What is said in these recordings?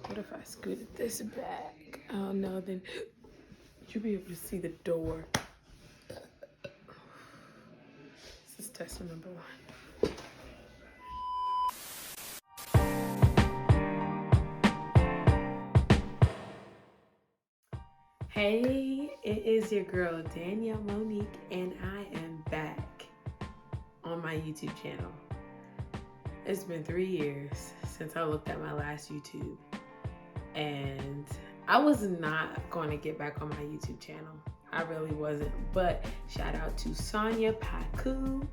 What if I scooted this back? Oh no, then you'll be able to see the door. This is test number 1. Hey, it is your girl Danielle Monique, and I am back on my YouTube channel. It's been 3 years since I looked at my last YouTube, and I was not going to get back on my YouTube channel. I really wasn't, but shout out to Sonia Paku,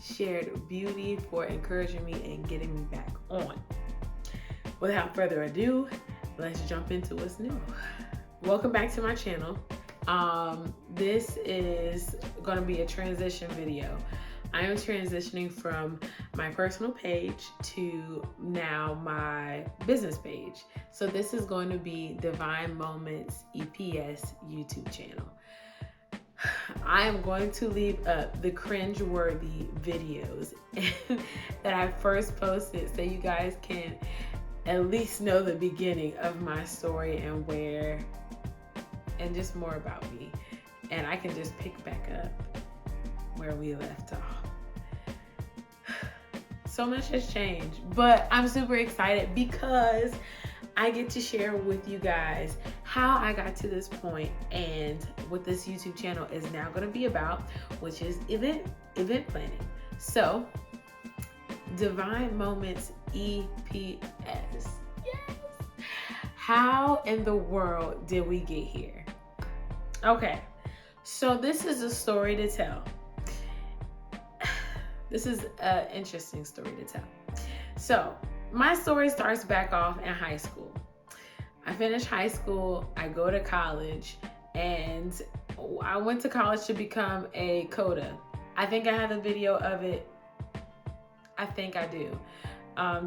Shared Beauty, for encouraging me and getting me back on. Without further ado, let's jump into what's new. Welcome back to my channel. This is going to be a transition video. I am transitioning from my personal page to now my business page. So this is going to be Divine Moments EPS YouTube channel. I am going to leave up the cringe-worthy videos that I first posted so you guys can at least know the beginning of my story and and just more about me. And I can just pick back up where we left off. So much has changed, but I'm super excited because I get to share with you guys how I got to this point and what this YouTube channel is now going to be about, which is event planning. So, Divine Moments EPS. Yes. How in the world did we get here? Okay, so this is a story to tell. This is an interesting story to tell. So my story starts back off in high school. I finished high school, I go to college, and I went to college to become a coder. I think I have a video of it. I think I do.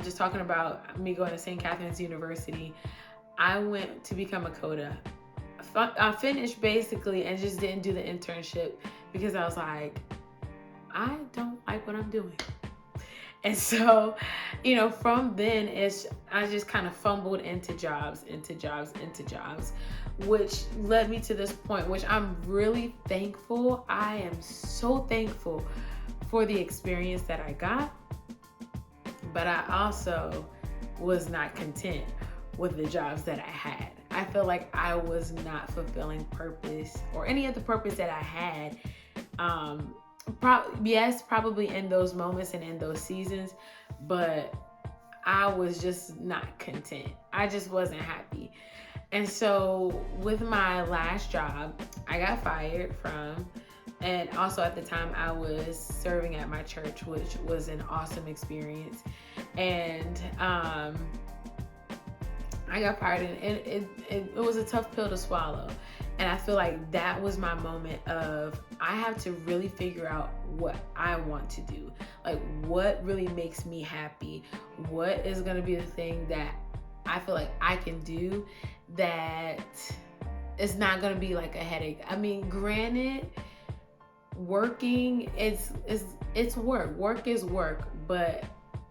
Just talking about me going to St. Catherine's University. I went to become a coder. I finished basically and just didn't do the internship because I was like, I don't like what I'm doing. And so, from then I just kind of fumbled into jobs, which led me to this point, which I'm really thankful. I am so thankful for the experience that I got, but I also was not content with the jobs that I had. I feel like I was not fulfilling purpose or any of the purpose that I had. Probably in those moments and in those seasons, but I was just not content. I just wasn't happy. And so with my last job, I got fired from, and also at the time I was serving at my church, which was an awesome experience. And I got fired, and it was a tough pill to swallow. And I feel like that was my moment of, I have to really figure out what I want to do. Like, what really makes me happy? What is going to be the thing that I feel like I can do that it's not going to be like a headache? I mean, granted, working, it's work. Work is work, but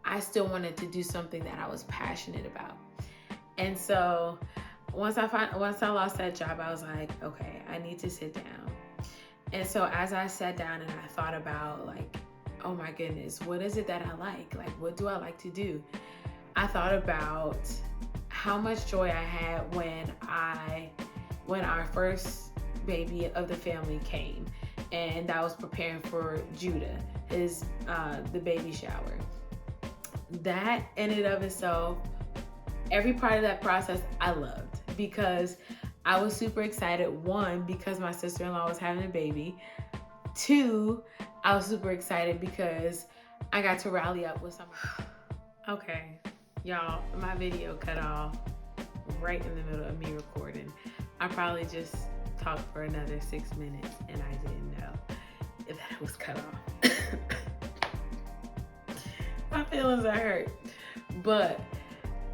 I still wanted to do something that I was passionate about. And so once I lost that job, I was like, okay, I need to sit down. And so as I sat down and I thought about, like, oh my goodness, what is it that I like? Like, what do I like to do? I thought about how much joy I had when our first baby of the family came, and I was preparing for Judah, the baby shower. That in and of itself, every part of that process I loved, because I was super excited. One, because my sister-in-law was having a baby. Two, I was super excited because I got to rally up with someone. Okay, y'all, my video cut off right in the middle of me recording. I probably just talked for another 6 minutes and I didn't know if that was cut off. My feelings are hurt. But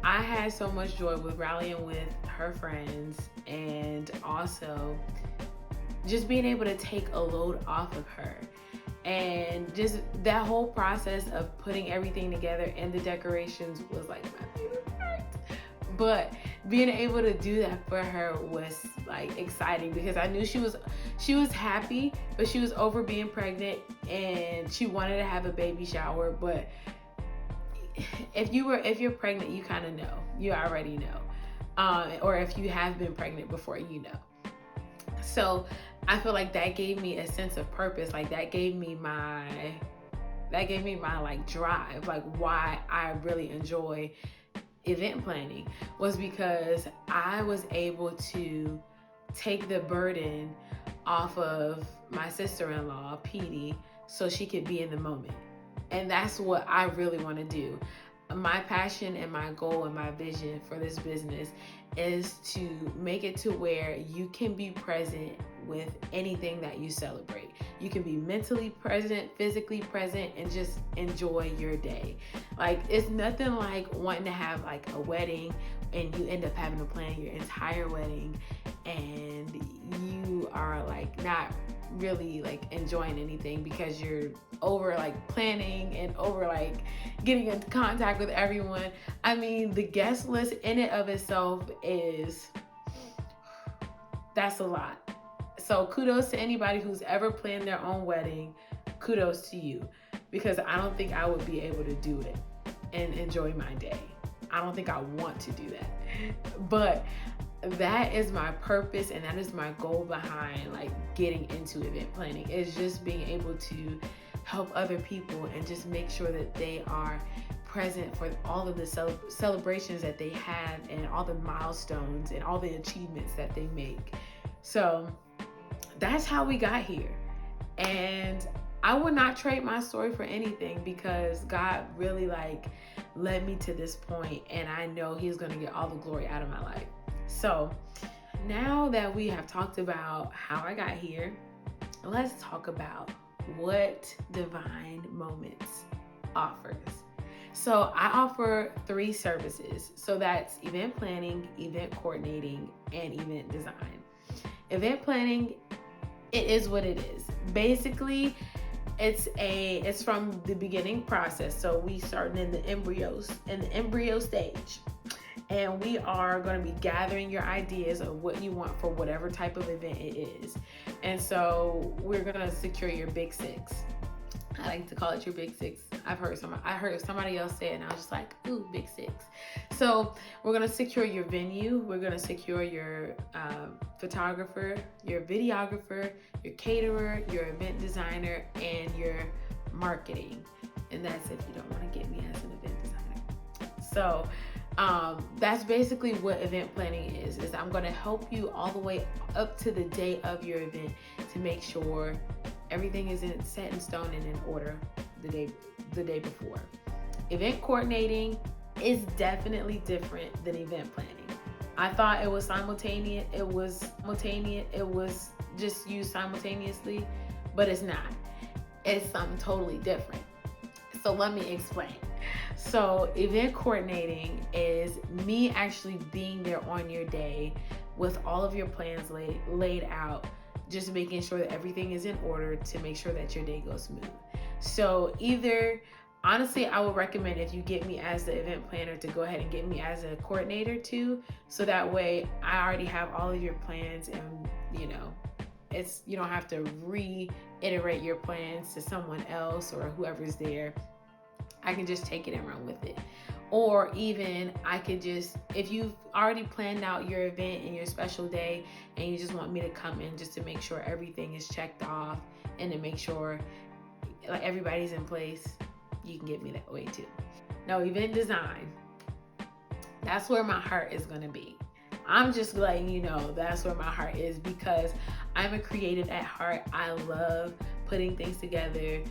I had so much joy with rallying with her friends, and also just being able to take a load off of her. And just that whole process of putting everything together and the decorations was like my favorite part. But being able to do that for her was like exciting, because I knew she was happy, but she was over being pregnant and she wanted to have a baby shower. But if you're pregnant, you kind of know, you already know, or if you have been pregnant before, you know. So I feel like that gave me a sense of purpose. Like that gave me my like drive, like why I really enjoy event planning, was because I was able to take the burden off of my sister-in-law, Petey, so she could be in the moment. And that's what I really want to do. My passion and my goal and my vision for this business is to make it to where you can be present with anything that you celebrate. You can be mentally present, physically present, and just enjoy your day. Like, it's nothing like wanting to have like a wedding and you end up having to plan your entire wedding and you are like not really like enjoying anything because you're over like planning and over like getting in contact with everyone. I mean, the guest list in and of itself that's a lot. So kudos to anybody who's ever planned their own wedding. Kudos to you, because I don't think I would be able to do it and enjoy my day. I don't think I want to do that. But that is my purpose and that is my goal behind like getting into event planning, is just being able to help other people and just make sure that they are present for all of the celebrations that they have and all the milestones and all the achievements that they make. So that's how we got here. And I would not trade my story for anything, because God really like led me to this point, and I know He's going to get all the glory out of my life. So now that we have talked about how I got here, let's talk about what Divine Moments offers. So I offer 3 services. So that's event planning, event coordinating, and event design. Event planning, it is what it is. Basically, it's from the beginning process. So we starting in the embryo stage. And we are going to be gathering your ideas of what you want for whatever type of event it is. And so we're going to secure your big 6. I like to call it your big 6. I heard somebody else say it, and I was just like, ooh, big 6. So we're going to secure your venue. We're going to secure your photographer, your videographer, your caterer, your event designer, and your marketing. And that's if you don't want to get me as an event designer. So that's basically what event planning is I'm going to help you all the way up to the day of your event to make sure everything is set in stone and in order the day before. Event coordinating is definitely different than event planning. I thought it was simultaneous. It was just used simultaneously, but it's not. It's something totally different. So let me explain. So event coordinating is me actually being there on your day with all of your plans laid out, just making sure that everything is in order to make sure that your day goes smooth. So honestly, I would recommend, if you get me as the event planner, to go ahead and get me as a coordinator too. So that way I already have all of your plans, and you don't have to reiterate your plans to someone else or whoever's there. I can just take it and run with it. Or even I could just, if you've already planned out your event and your special day and you just want me to come in just to make sure everything is checked off and to make sure like everybody's in place, you can get me that way too. Now, event design, that's where my heart is going to be. I'm just letting you know that's where my heart is, because I'm a creative at heart. I love putting things together.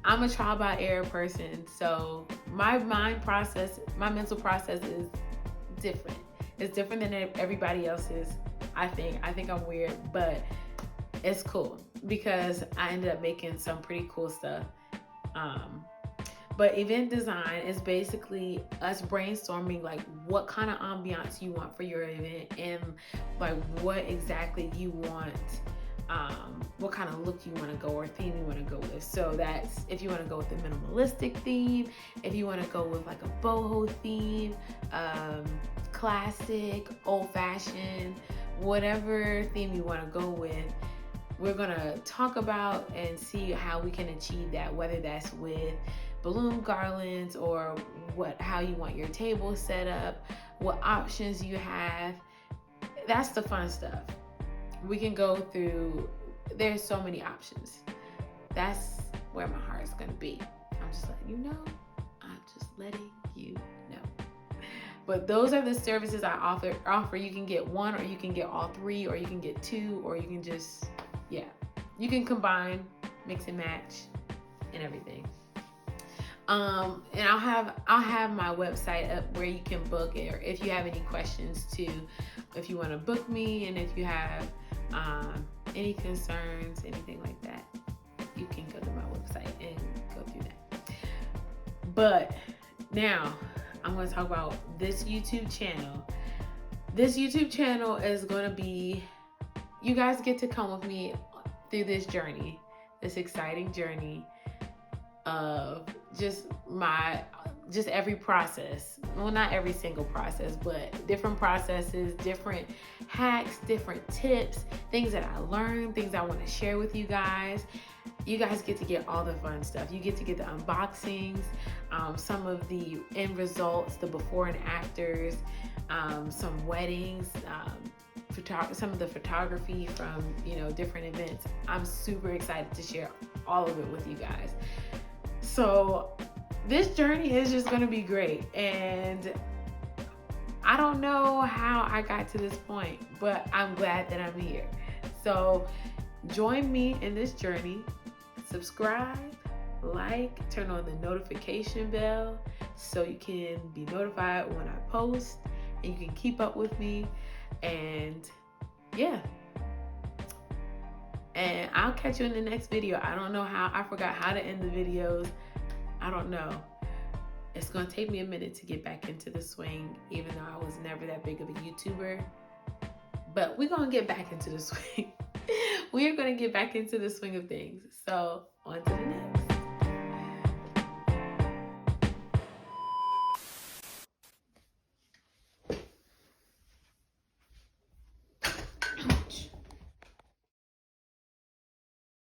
I'm a trial by error person, so my mental process is different. It's different than everybody else's. I think I'm weird, but it's cool because I ended up making some pretty cool stuff. But event design is basically us brainstorming like what kind of ambiance you want for your event and like what exactly you want. What kind of look you want to go or theme you want to go with. So that's if you want to go with a minimalistic theme, if you want to go with like a boho theme, classic, old-fashioned, whatever theme you want to go with. We're going to talk about and see how we can achieve that, whether that's with balloon garlands or how you want your table set up, what options you have. That's the fun stuff. We can go through, there's so many options. That's where my heart's going to be. I'm just letting you know. I'm just letting you know. But those are the services I offer. You can get one, or you can get all three, or you can get two, or you can just, you can combine, mix and match, and everything. And I'll have my website up where you can book it, or if you have any questions too, if you want to book me, and if you have any concerns, anything like that, you can go to my website and go through that. But now I'm going to talk about this YouTube channel. This YouTube channel is going to be, you guys get to come with me through this journey, this exciting journey of just every process. Well, not every single process, but different processes, different hacks, different tips, things that I learned, things I want to share with you guys. You guys get to get all the fun stuff. You get to get the unboxings, some of the end results, the before and afters, some weddings, some of the photography from different events. I'm super excited to share all of it with you guys. So this journey is just going to be great, and I don't know how I got to this point, but I'm glad that I'm here. So join me in this journey. Subscribe, like, turn on the notification bell so you can be notified when I post, and you can keep up with me. And and I'll catch you in the next video. I don't know how, I forgot how to end the videos. I don't know. It's gonna take me a minute to get back into the swing, even though I was never that big of a YouTuber. But we're gonna get back into the swing. We are gonna get back into the swing of things. So on to the next.